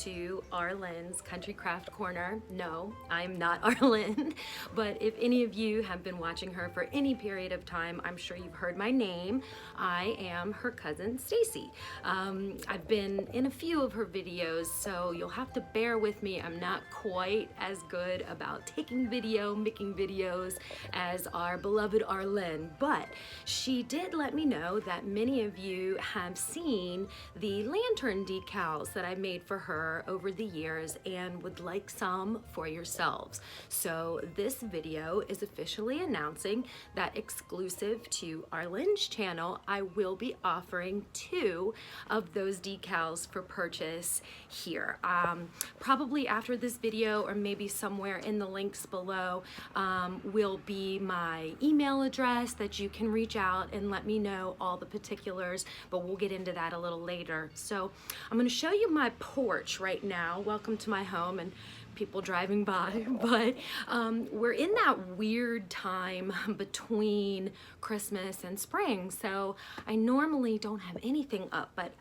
to Arlen's Country Craft Corner. No, I'm not Arlen, but if any of you have been watching her for any period of time, I'm sure you've heard my name. I am her cousin, Stacey. I've been in a few of her videos, so you'll have to bear with me. I'm not quite as good about taking video, making videos as our beloved Arlen, but she did let me know that many of you have seen the lantern decals that I made for her over the years and would like some for yourselves. So this video is officially announcing that exclusive to Arlen's channel, I will be offering 2 of those decals for purchase here. Probably after this video, or maybe somewhere in the links below, will be my email address that you can reach out and let me know all the particulars, but we'll get into that a little later. So I'm going to show you my porch right now. Welcome to my home and people driving by, but we're in that weird time between Christmas and spring, so I normally don't have anything up, but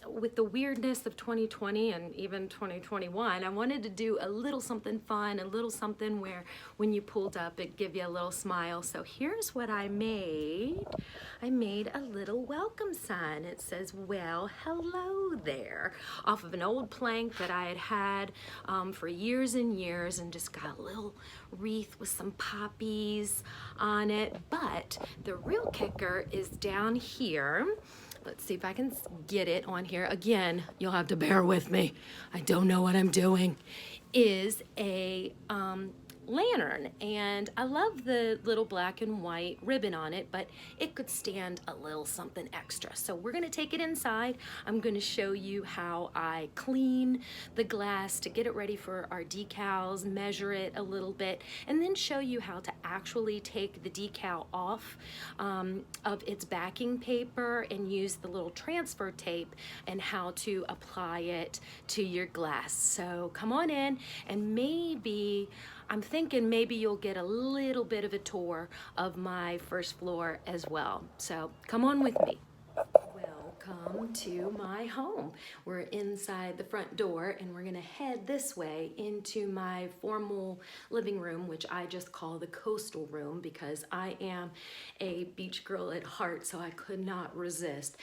with the weirdness of 2020 and even 2021, I wanted to do a little something fun, a little something where when you pulled up it'd give you a little smile. So here's what I made. I made a little welcome sign. It says, "Well, hello there," off of an old plank that I had for years and years, and just got a little wreath with some poppies on it. But the real kicker is down here. Let's see if I can get it on here. Again, you'll have to bear with me. I don't know what I'm doing. Is a lantern, and I love the little black and white ribbon on it, but it could stand a little something extra. So we're gonna take it inside. I'm gonna show you how I clean the glass to get it ready for our decals, measure it a little bit, and then show you how to actually take the decal off of its backing paper and use the little transfer tape and how to apply it to your glass. So come on in, and maybe I'm thinking maybe you'll get a little bit of a tour of my first floor as well. So come on with me. Welcome to my home. We're inside the front door, and we're gonna head this way into my formal living room, which I just call the coastal room because I am a beach girl at heart, so I could not resist.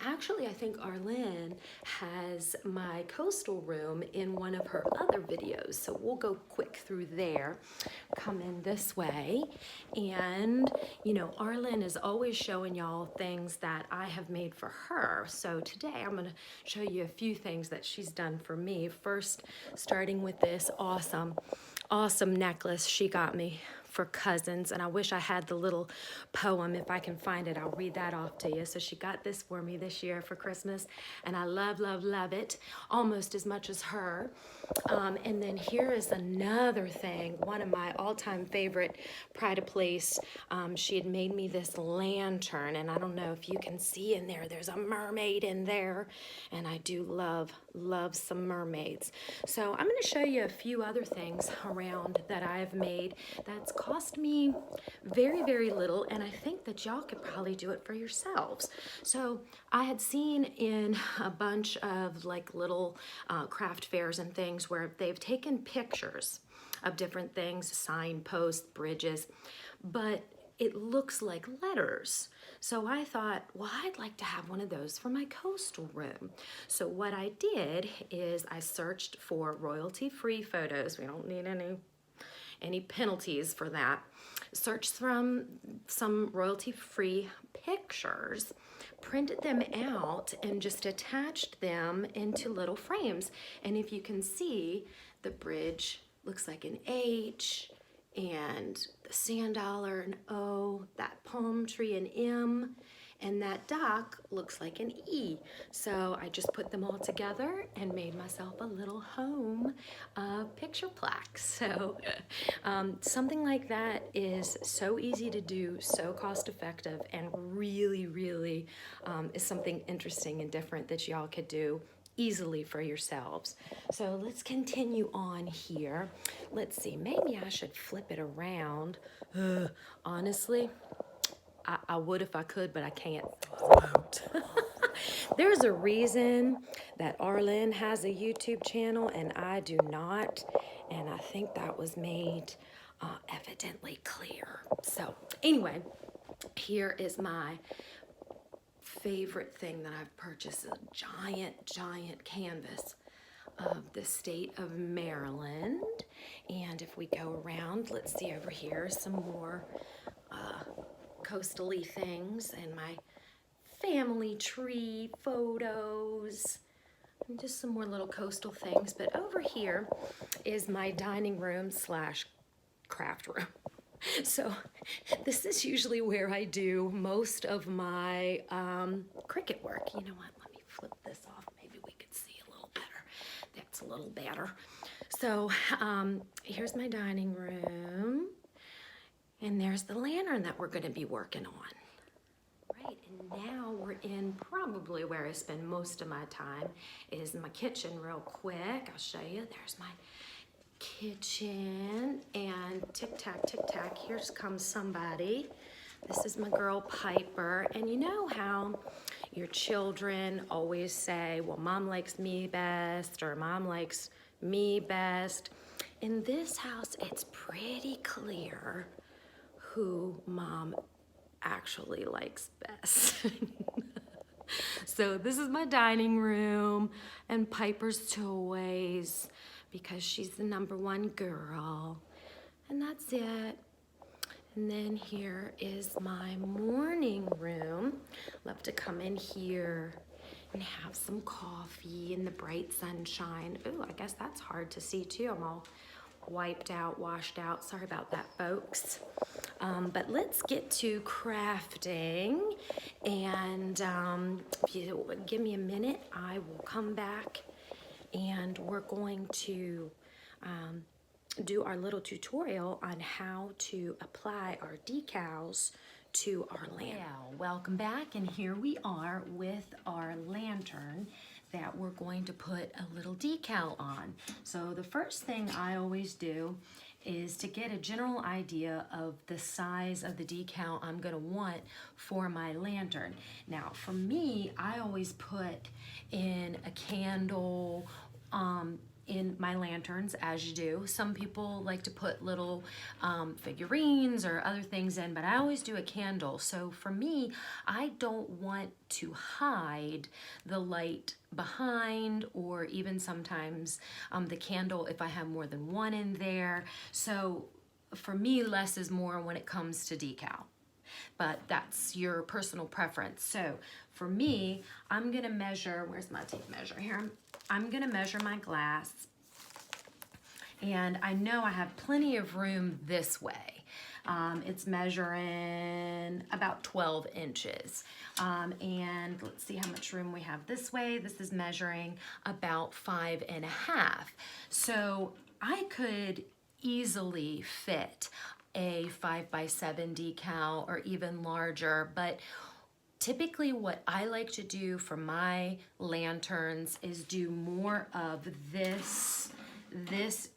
Actually, I think Arlen has my coastal room in one of her other videos, so we'll go quick through there. Come in this way, and you know, Arlen is always showing y'all things that I have made for her. So today I'm going to show you a few things that she's done for me. First, starting with this awesome necklace she got me for cousins, and I wish I had the little poem. If I can find it, I'll read that off to you. So she got this for me this year for Christmas, and I love it almost as much as her. And then here is another thing, one of my all-time favorite pride of place. She had made me this lantern, and I don't know if you can see in there, there's a mermaid in there, and I do love some mermaids. So I'm going to show you a few other things around that I've made that's cost me very little, and I think that y'all could probably do it for yourselves. So I had seen in a bunch of like little craft fairs and things where they've taken pictures of different things, signposts, bridges, but it looks like letters. So I thought, well, I'd like to have one of those for my coastal room. So what I did is I searched for royalty-free photos. We don't need any penalties for that. Searched from some royalty-free pictures, printed them out, and just attached them into little frames. And if you can see, the bridge looks like an H, and the sand dollar an O, that palm tree an M, and that dock looks like an E. So I just put them all together and made myself a little home picture plaque. So something like that is so easy to do, so cost effective, and really is something interesting and different that y'all could do easily for yourselves. So let's continue on here. Let's see, maybe I should flip it around. Honestly, I would if I could, but I can't. There's a reason that Arlen has a YouTube channel and I do not, and I think that was made evidently clear. So anyway, here is my favorite thing that I've purchased, a giant canvas of the state of Maryland. And if we go around, let's see over here, some more coastal-y things and my family tree photos and just some more little coastal things. But over here is my dining room slash craft room. So this is usually where I do most of my Cricut work. You know what, let me flip this off. Maybe we could see a little better. That's a little better. So here's my dining room. And there's the lantern that we're gonna be working on. Right, and now we're in probably where I spend most of my time is my kitchen real quick. I'll show you, there's my kitchen, and tick-tack, here comes somebody. This is my girl Piper, and you know how your children always say, well, mom likes me best, or mom likes me best. In this house, it's pretty clear who mom actually likes best. So this is my dining room and Piper's toys, because she's the #1 girl, and that's it. And then here is my morning room. Love to come in here and have some coffee in the bright sunshine. Ooh, I guess that's hard to see too. I'm all wiped out, washed out. Sorry about that, folks. But let's get to crafting, and if you give me a minute, I will come back and we're going to do our little tutorial on how to apply our decals to our lantern. Yeah, welcome back, and here we are with our lantern that we're going to put a little decal on. So the first thing I always do is to get a general idea of the size of the decal I'm gonna want for my lantern. Now, for me, I always put in a candle in my lanterns, as you do. Some people like to put little figurines or other things in, but I always do a candle. So for me, I don't want to hide the light behind, or even sometimes the candle if I have more than one in there. So for me, less is more when it comes to decal. But that's your personal preference. So for me, I'm gonna measure, where's my tape measure here? I'm gonna measure my glass, and I know I have plenty of room this way. It's measuring about 12 inches. And let's see how much room we have this way. This is measuring about 5.5. So I could easily fit a 5x7 decal or even larger, but typically what I like to do for my lanterns is do more of this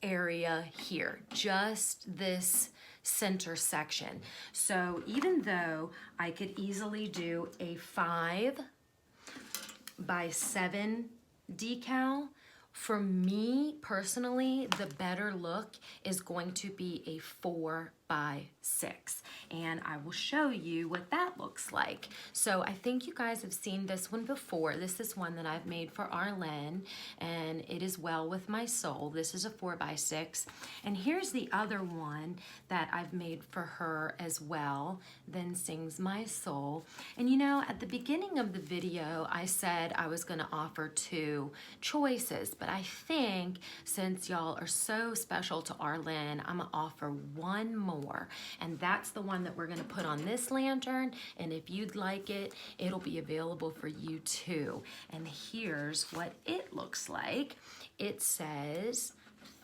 area here, just this center section. So even though I could easily do a 5x7 decal, for me personally, the better look is going to be a 4x6, and I will show you what that looks like. So I think you guys have seen this one before. This is one that I've made for Arlen, and it is well with my soul. This is a 4x6, and here's the other one that I've made for her as well, Then Sings My Soul. And you know, at the beginning of the video, I said I was gonna offer 2 choices, but I think since y'all are so special to Arlen, I'm gonna offer one more, and that's the one that we're gonna put on this lantern, and if you'd like it, it'll be available for you too. And here's what it looks like. It says,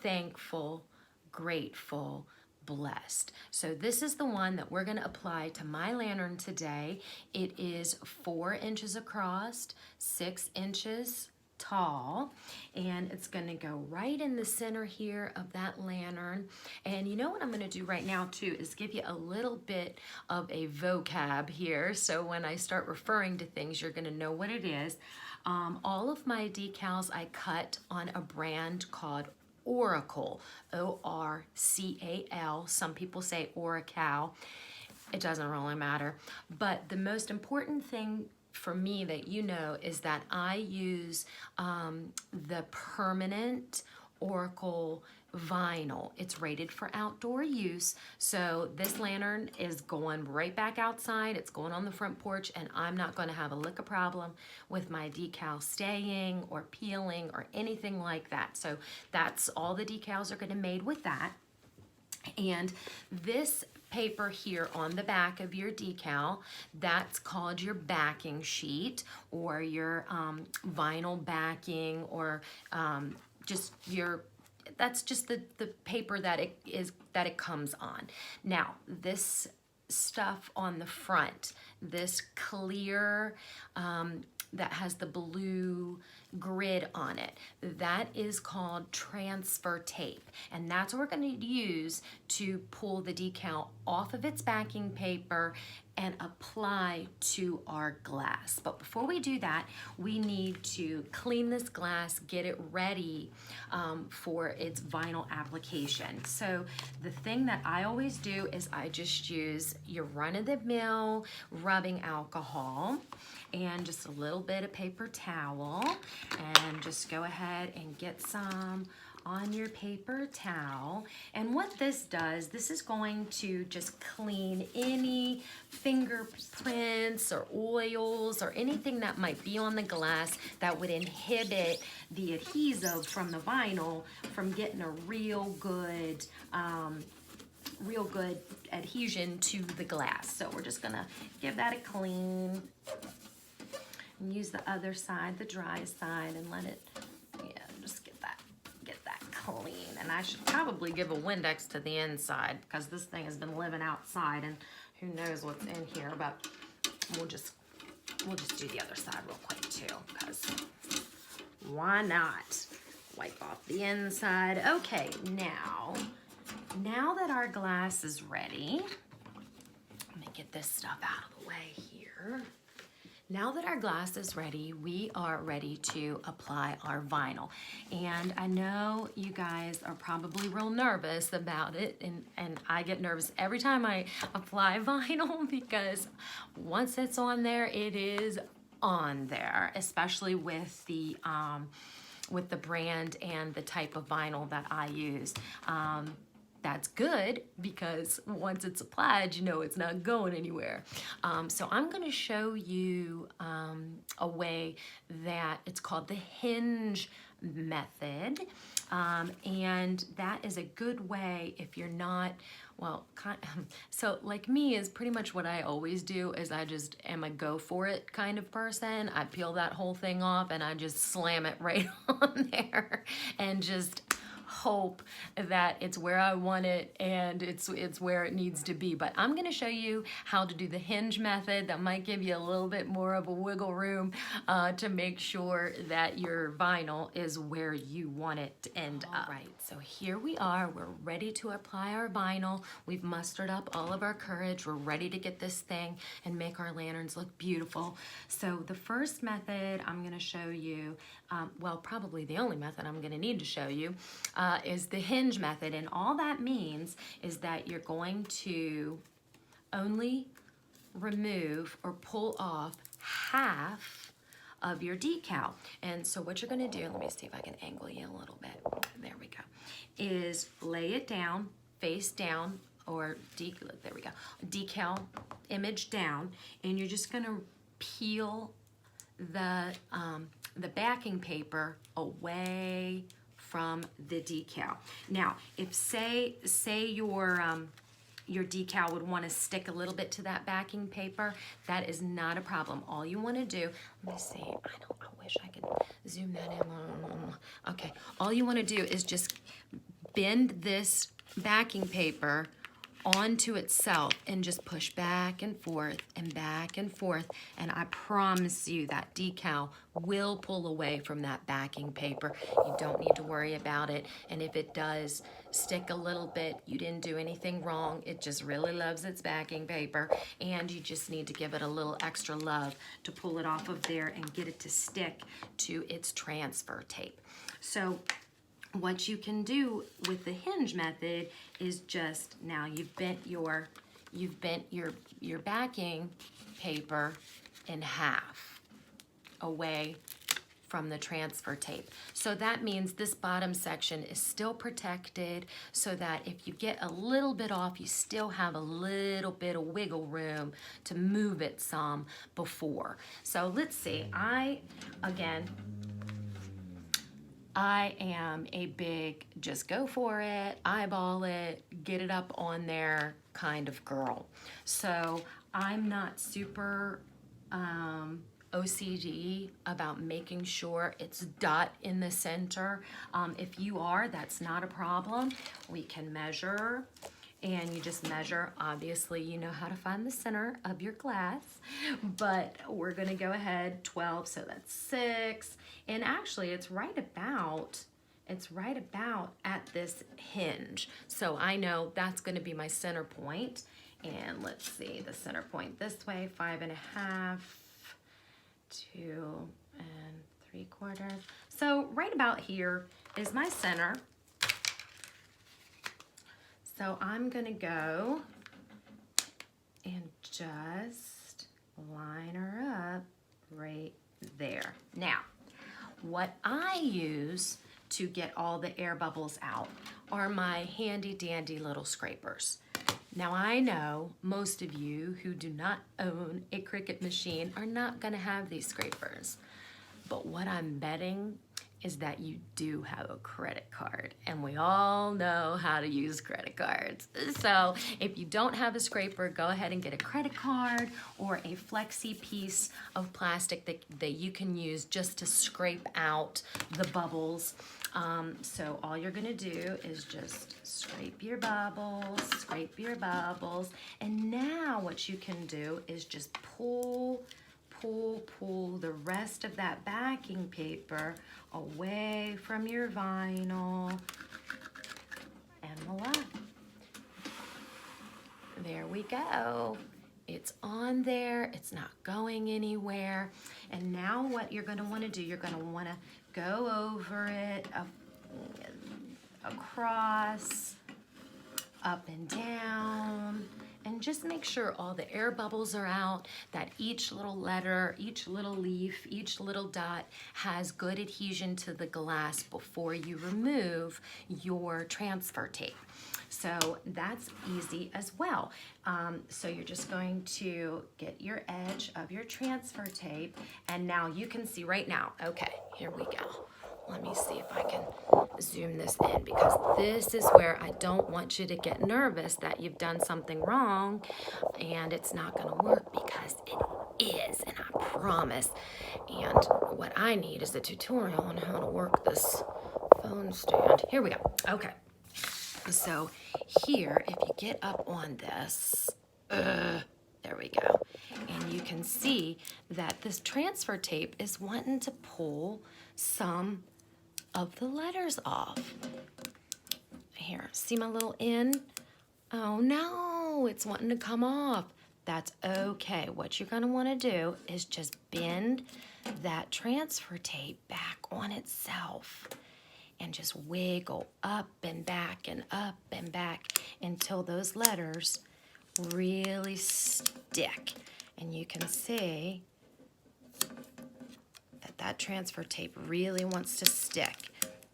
thankful, grateful, blessed. So this is the one that we're gonna apply to my lantern today. It is 4 inches across, 6 inches tall, and it's gonna go right in the center here of that lantern. And you know what I'm gonna do right now too is give you a little bit of a vocab here, so when I start referring to things, you're gonna know what it is. All of my decals I cut on a brand called Oracle, O-R-C-A-L. Some people say Oracal. It doesn't really matter. But the most important thing for me that you know is that I use the permanent Oracle vinyl. It's rated for outdoor use, so this lantern is going right back outside. It's going on the front porch, and I'm not going to have a lick of problem with my decal staying or peeling or anything like that. So that's all the decals are going to be made with that. And this paper here on the back of your decal, that's called your backing sheet, or your vinyl backing, or just your, that's just the paper that it comes on. Now, this stuff on the front, this clear that has the blue grid on it, that is called transfer tape, and that's what we're going to use to pull the decal off of its backing paper and apply to our glass. But before we do that, we need to clean this glass, get it ready for its vinyl application. So the thing that I always do is I just use your run-of-the-mill rubbing alcohol and just a little bit of paper towel, and just go ahead and get some on your paper towel. And what this does, this is going to just clean any fingerprints or oils or anything that might be on the glass that would inhibit the adhesive from the vinyl from getting a real good adhesion to the glass. So we're just gonna give that a clean and use the other side, the dry side, and let it, yeah, just get that clean. And I should probably give a Windex to the inside because this thing has been living outside and who knows what's in here, but we'll just do the other side real quick too, because why not? Wipe off the inside. Okay, now that our glass is ready, let me get this stuff out of the way here. Now that our glass is ready, we are ready to apply our vinyl. And I know you guys are probably real nervous about it, and I get nervous every time I apply vinyl because once it's on there, it is on there, especially with the brand and the type of vinyl that I use. That's good because once it's applied, you know it's not going anywhere. So I'm going to show you a way that it's called the hinge method. And that is a good way if you're not, well, so like me is pretty much what I always do is I just am a go for it kind of person. I peel that whole thing off and I just slam it right on there and just hope that it's where I want it and it's where it needs to be. But I'm going to show you how to do the hinge method. That might give you a little bit more of a wiggle room to make sure that your vinyl is where you want it to end up. All right, so here we are. We're ready to apply our vinyl. We've mustered up all of our courage. We're ready to get this thing and make our lanterns look beautiful. So the first method I'm going to show you, well, probably the only method I'm going to need to show you, is the hinge method. And all that means is that you're going to only remove or pull off half of your decal. And so what you're going to do, let me see if I can angle you a little bit. There we go. Is lay it down, face down, or there we go, decal image down, and you're just going to peel the backing paper away from the decal. Now, if say your decal would want to stick a little bit to that backing paper, that is not a problem. All you want to do, let me see, I wish I could zoom that in. Okay, all you want to do is just bend this backing paper onto itself and just push back and forth and back and forth, and I promise you that decal will pull away from that backing paper. You don't need to worry about it, and if it does stick a little bit, you didn't do anything wrong. It just really loves its backing paper, and you just need to give it a little extra love to pull it off of there and get it to stick to its transfer tape. So what you can do with the hinge method is just, now you've bent your backing paper in half away from the transfer tape. So that means this bottom section is still protected, so that if you get a little bit off, you still have a little bit of wiggle room to move it some before. So let's see, I am a big just go for it, eyeball it, get it up on there kind of girl. So I'm not super OCD about making sure it's dot in the center. If you are, that's not a problem. We can measure, and you just measure. Obviously, you know how to find the center of your glass, but we're gonna go ahead 12, so that's 6. And actually, it's right about at this hinge. So I know that's gonna be my center point. And let's see, the center point this way, 5.5, 2 3/4. So right about here is my center. So I'm gonna go and just line her up right there. Now, what I use to get all the air bubbles out are my handy dandy little scrapers. Now I know most of you who do not own a Cricut machine are not gonna have these scrapers, but what I'm betting is that you do have a credit card, and we all know how to use credit cards. So if you don't have a scraper, go ahead and get a credit card or a flexi piece of plastic that you can use just to scrape out the bubbles. So all you're gonna do is just scrape your bubbles, and now what you can do is just pull the rest of that backing paper away from your vinyl, and voila. There we go. It's on there, it's not going anywhere. And now what you're gonna wanna do, you're gonna wanna go over it, across, up and down, and just make sure all the air bubbles are out, that each little letter, each little leaf, each little dot has good adhesion to the glass before you remove your transfer tape. So that's easy as well. So you're just going to get your edge of your transfer tape, and now you can see right now, okay, here we go. Let me see if I can zoom this in, because this is where I don't want you to get nervous that you've done something wrong and it's not gonna work, because it is, and I promise. And what I need is a tutorial on how to work this phone stand. Here we go, okay. So here, if you get up on this, there we go. And you can see that this transfer tape is wanting to pull some of the letters off. Here, see my little N? Oh no, it's wanting to come off. That's okay. What you're gonna wanna do is just bend that transfer tape back on itself and just wiggle up and back until those letters really stick. And you can see that transfer tape really wants to stick.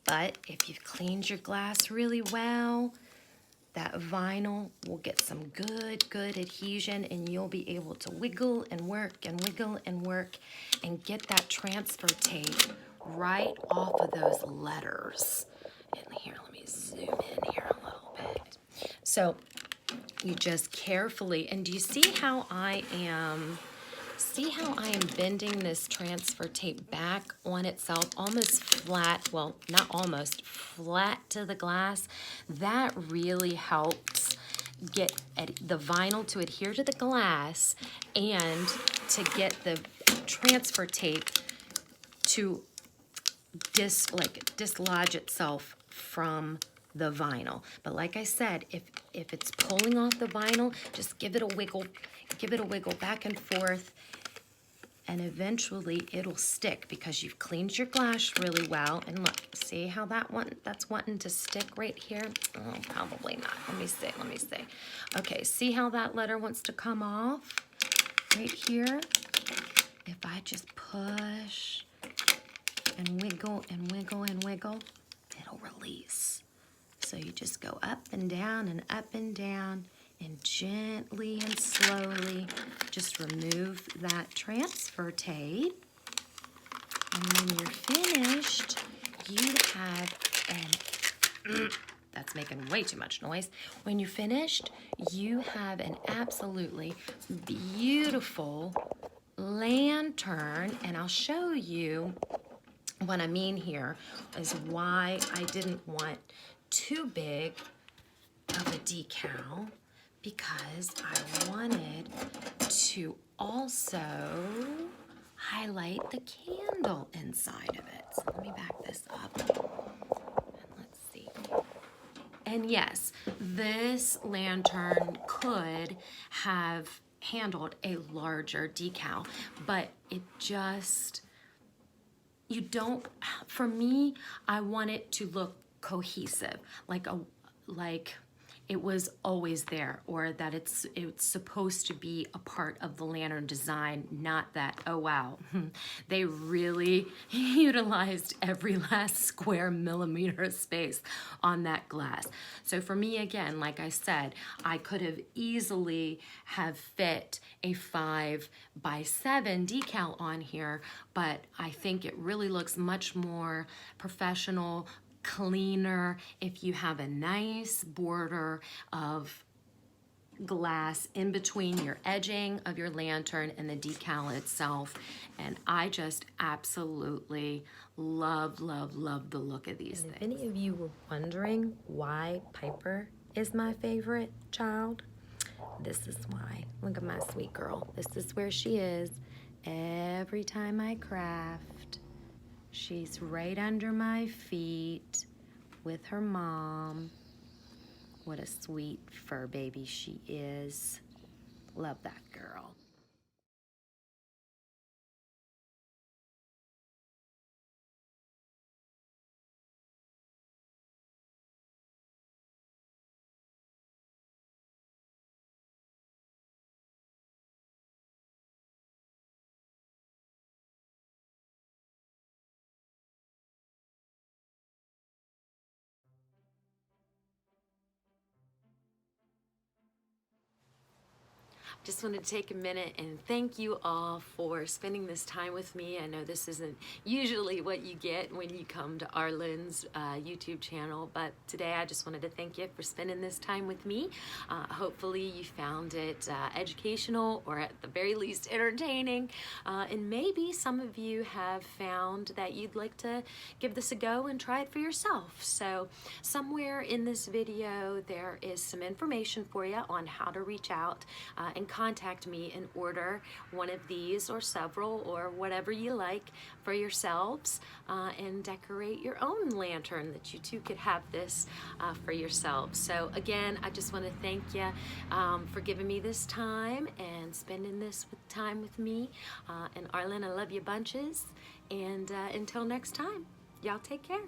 But if you've cleaned your glass really well, that vinyl will get some good adhesion, and you'll be able to wiggle and work and get that transfer tape right off of those letters. And here, let me zoom in here a little bit. So you just carefully, and do you see how I am bending this transfer tape back on itself, almost flat, well, not almost, flat to the glass? That really helps get the vinyl to adhere to the glass and to get the transfer tape to dislodge itself from the vinyl. But like I said, if it's pulling off the vinyl, just give it a wiggle back and forth, and eventually it'll stick because you've cleaned your glass really well. And look, see how that's wanting to stick right here? Oh, probably not. Let me see. Okay, see how that letter wants to come off right here? If I just push and wiggle and wiggle and wiggle, it'll release. So you just go up and down and up and down, and gently and slowly just remove that transfer tape. And when you're finished, you have that's making way too much noise. When you're finished, you have an absolutely beautiful lantern, and I'll show you what I mean here is why I didn't want too big of a decal, because I wanted to also highlight the candle inside of it. So let me back this up and let's see. And yes, this lantern could have handled a larger decal, but it just, for me, I want it to look cohesive, like it was always there, or that it's supposed to be a part of the lantern design, not that, oh wow, they really utilized every last square millimeter of space on that glass. So for me, again, like I said, I could have easily have fit a 5 by 7 decal on here, but I think it really looks much more professional, cleaner if you have a nice border of glass in between your edging of your lantern and the decal itself. And I just absolutely love the look of these things. If any of you were wondering why Piper is my favorite child, this is why. Look at my sweet girl. This is where she is every time I craft. She's right under my feet with her mom. What a sweet fur baby she is. Love that girl. Just wanted to take a minute and thank you all for spending this time with me. I know this isn't usually what you get when you come to Arlen's YouTube channel, but today I just wanted to thank you for spending this time with me. Hopefully you found it educational, or at the very least entertaining, and maybe some of you have found that you'd like to give this a go and try it for yourself. So somewhere in this video there is some information for you on how to reach out and contact me and order one of these or several or whatever you like for yourselves, and decorate your own lantern that you too could have this for yourselves. So again, I just want to thank you for giving me this time and spending this time with me. And Arlen, I love you bunches. And until next time, y'all take care.